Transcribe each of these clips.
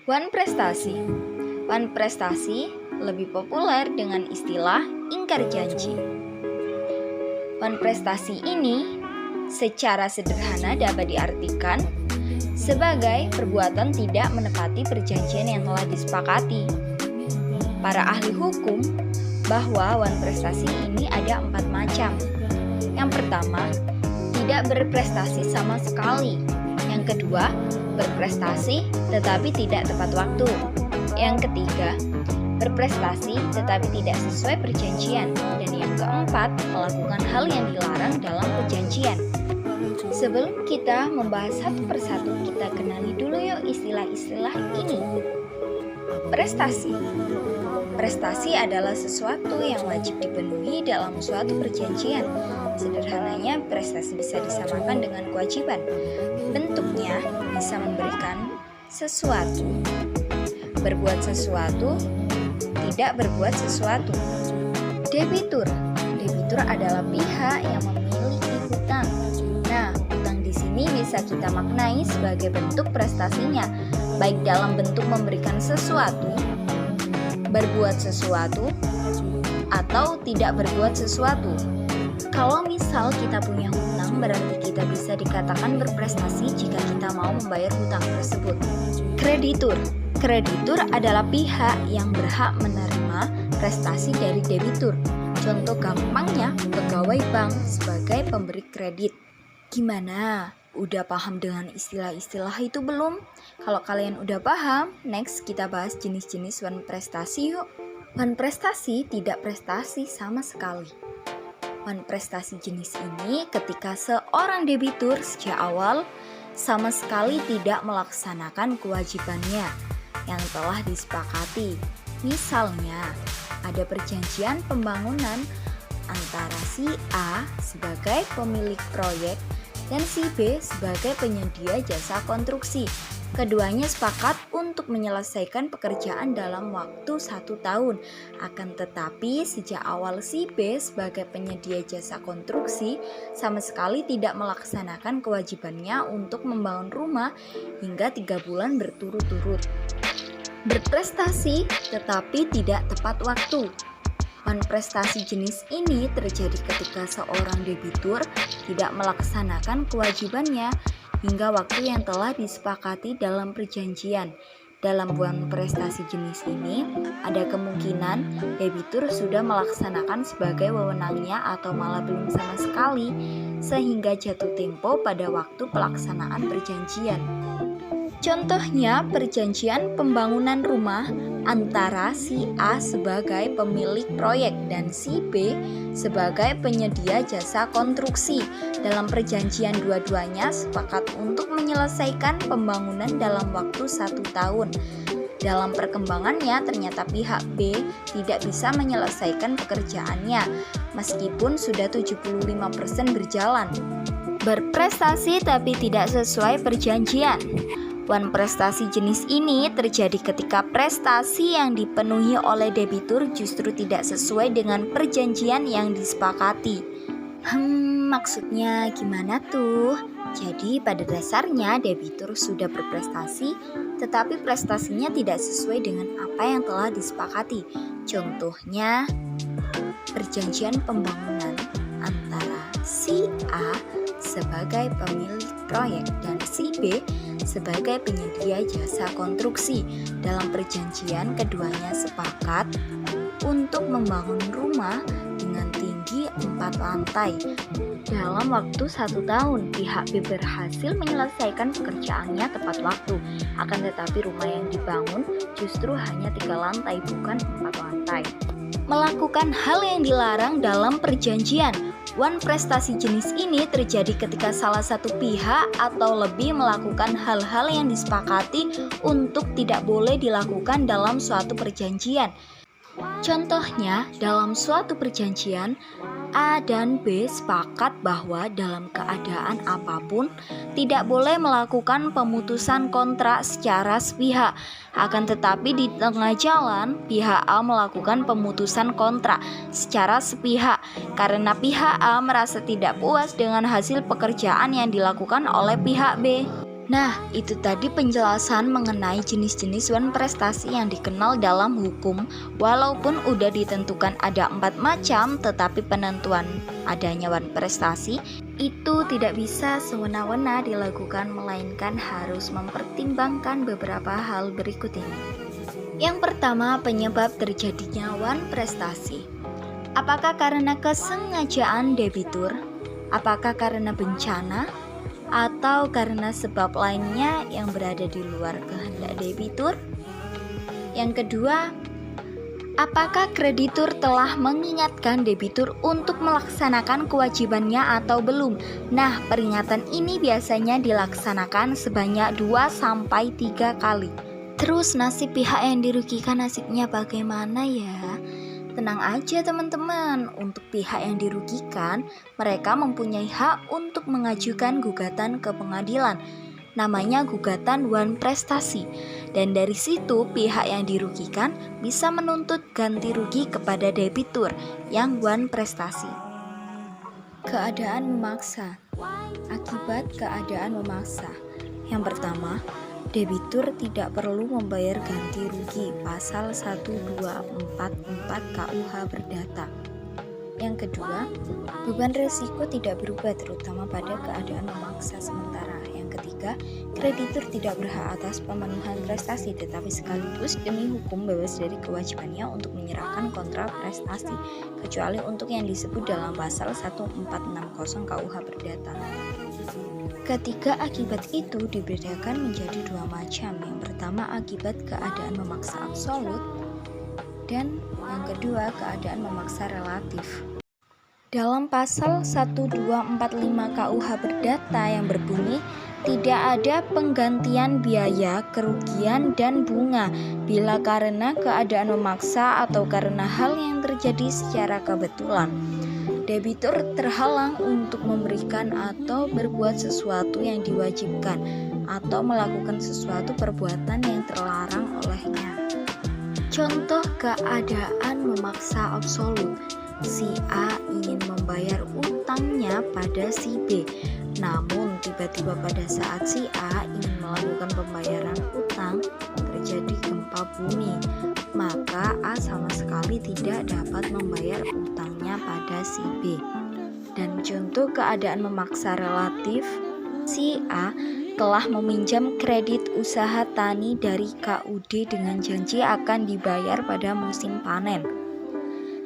Wan prestasi. Wan prestasi lebih populer dengan istilah ingkar janji. Wan prestasi ini secara sederhana dapat diartikan sebagai perbuatan tidak menepati perjanjian yang telah disepakati. Para ahli hukum bahwa wan prestasi ini ada 4 macam. Yang pertama, tidak berprestasi sama sekali. Yang kedua, berprestasi tetapi tidak tepat waktu. Yang ketiga, berprestasi tetapi tidak sesuai perjanjian. Dan yang keempat, melakukan hal yang dilarang dalam perjanjian. Sebelum kita membahas satu persatu, kita kenali dulu yuk istilah-istilah ini. Prestasi. Prestasi adalah sesuatu yang wajib dipenuhi dalam suatu perjanjian. Sederhananya, prestasi bisa disamakan dengan kewajiban. Bentuknya bisa memberikan sesuatu, berbuat sesuatu, tidak berbuat sesuatu. Debitur. Debitur adalah pihak yang memiliki hutang. Nah, hutang di sini bisa kita maknai sebagai bentuk prestasinya, baik dalam bentuk memberikan sesuatu, berbuat sesuatu, atau tidak berbuat sesuatu. Kalau misal kita punya hutang, berarti kita bisa dikatakan berprestasi jika kita mau membayar hutang tersebut. Kreditur. Kreditur adalah pihak yang berhak menerima prestasi dari debitur. Contoh gampangnya, pegawai bank sebagai pemberi kredit. Gimana? Udah paham dengan istilah-istilah itu belum? Kalau kalian udah paham, next kita bahas jenis-jenis wan prestasi yuk. Wan prestasi tidak prestasi sama sekali. Wan prestasi jenis ini ketika seorang debitur sejak awal sama sekali tidak melaksanakan kewajibannya yang telah disepakati. Misalnya, ada perjanjian pembangunan antara si A sebagai pemilik proyek dan si B sebagai penyedia jasa konstruksi. Keduanya sepakat untuk menyelesaikan pekerjaan dalam waktu 1 tahun. Akan tetapi sejak awal si B sebagai penyedia jasa konstruksi sama sekali tidak melaksanakan kewajibannya untuk membangun rumah hingga 3 bulan berturut-turut. Berprestasi tetapi tidak tepat waktu. Wan prestasi jenis ini terjadi ketika seorang debitur tidak melaksanakan kewajibannya hingga waktu yang telah disepakati dalam perjanjian. Dalam wan prestasi jenis ini, ada kemungkinan debitur sudah melaksanakan sebagai wewenangnya atau malah belum sama sekali, sehingga jatuh tempo pada waktu pelaksanaan perjanjian. Contohnya, perjanjian pembangunan rumah antara si A sebagai pemilik proyek dan si B sebagai penyedia jasa konstruksi. Dalam perjanjian dua-duanya sepakat untuk menyelesaikan pembangunan dalam waktu 1 tahun. Dalam perkembangannya, ternyata pihak B tidak bisa menyelesaikan pekerjaannya meskipun sudah 75% berjalan. Berprestasi tapi tidak sesuai perjanjian. Wan prestasi jenis ini terjadi ketika prestasi yang dipenuhi oleh debitur justru tidak sesuai dengan perjanjian yang disepakati. Maksudnya gimana tuh? Jadi pada dasarnya debitur sudah berprestasi, tetapi prestasinya tidak sesuai dengan apa yang telah disepakati. Contohnya, perjanjian pembangunan antara si A sebagai pemilik proyek dan si B sebagai penyedia jasa konstruksi. Dalam perjanjian, keduanya sepakat untuk membangun rumah dengan tinggi 4 lantai. Dalam waktu 1 tahun, pihak B berhasil menyelesaikan pekerjaannya tepat waktu. Akan tetapi rumah yang dibangun justru hanya 3 lantai, bukan 4 lantai. Melakukan hal yang dilarang dalam perjanjian. Wan prestasi jenis ini terjadi ketika salah satu pihak atau lebih melakukan hal-hal yang disepakati untuk tidak boleh dilakukan dalam suatu perjanjian. Contohnya, dalam suatu perjanjian, A dan B sepakat bahwa dalam keadaan apapun tidak boleh melakukan pemutusan kontrak secara sepihak. Akan tetapi di tengah jalan, pihak A melakukan pemutusan kontrak secara sepihak karena pihak A merasa tidak puas dengan hasil pekerjaan yang dilakukan oleh pihak B. Nah, itu tadi penjelasan mengenai jenis-jenis wan prestasi yang dikenal dalam hukum. Walaupun udah ditentukan ada 4 macam, tetapi penentuan adanya wan prestasi itu tidak bisa semena-mena dilakukan, melainkan harus mempertimbangkan beberapa hal berikut ini. Yang pertama, penyebab terjadinya wan prestasi. Apakah karena kesengajaan debitur? Apakah karena bencana? Atau karena sebab lainnya yang berada di luar kehendak debitur? Yang kedua, apakah kreditur telah mengingatkan debitur untuk melaksanakan kewajibannya atau belum? Nah, peringatan ini biasanya dilaksanakan sebanyak 2-3 kali. Terus nasib pihak yang dirugikan nasibnya bagaimana ya? Tenang aja teman-teman, untuk pihak yang dirugikan, mereka mempunyai hak untuk mengajukan gugatan ke pengadilan. Namanya gugatan wan prestasi. Dan dari situ pihak yang dirugikan bisa menuntut ganti rugi kepada debitur yang wan prestasi. Keadaan memaksa. Akibat keadaan memaksa. Yang pertama, debitur tidak perlu membayar ganti rugi pasal 1244 KUH Perdata. Yang kedua, beban resiko tidak berubah terutama pada keadaan memaksa sementara. Yang ketiga, kreditur tidak berhak atas pemenuhan prestasi tetapi sekaligus demi hukum bebas dari kewajibannya untuk menyerahkan kontra prestasi kecuali untuk yang disebut dalam pasal 1460 KUH Perdata. Ketiga akibat itu dibedakan menjadi 2 macam. Yang pertama akibat keadaan memaksa absolut dan yang kedua keadaan memaksa relatif. Dalam pasal 1245 KUH Perdata yang berbunyi tidak ada penggantian biaya, kerugian, dan bunga bila karena keadaan memaksa atau karena hal yang terjadi secara kebetulan. Debitur terhalang untuk memberikan atau berbuat sesuatu yang diwajibkan atau melakukan sesuatu perbuatan yang terlarang olehnya. Contoh keadaan memaksa absolut. Si A ingin membayar utangnya pada si B. Namun tiba-tiba pada saat si A ingin melakukan pembayaran utang, terjadi gempa bumi. Maka A sama sekali tidak dapat membayar utangnya pada si B. Dan contoh keadaan memaksa relatif, si A telah meminjam kredit usaha tani dari KUD dengan janji akan dibayar pada musim panen.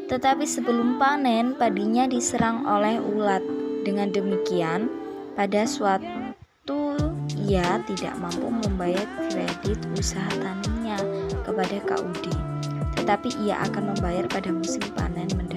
Tetapi sebelum panen, padinya diserang oleh ulat. Dengan demikian, pada suatu ia tidak mampu membayar kredit usaha taninya kepada KUD. Tetapi ia akan membayar pada musim panen mendatang.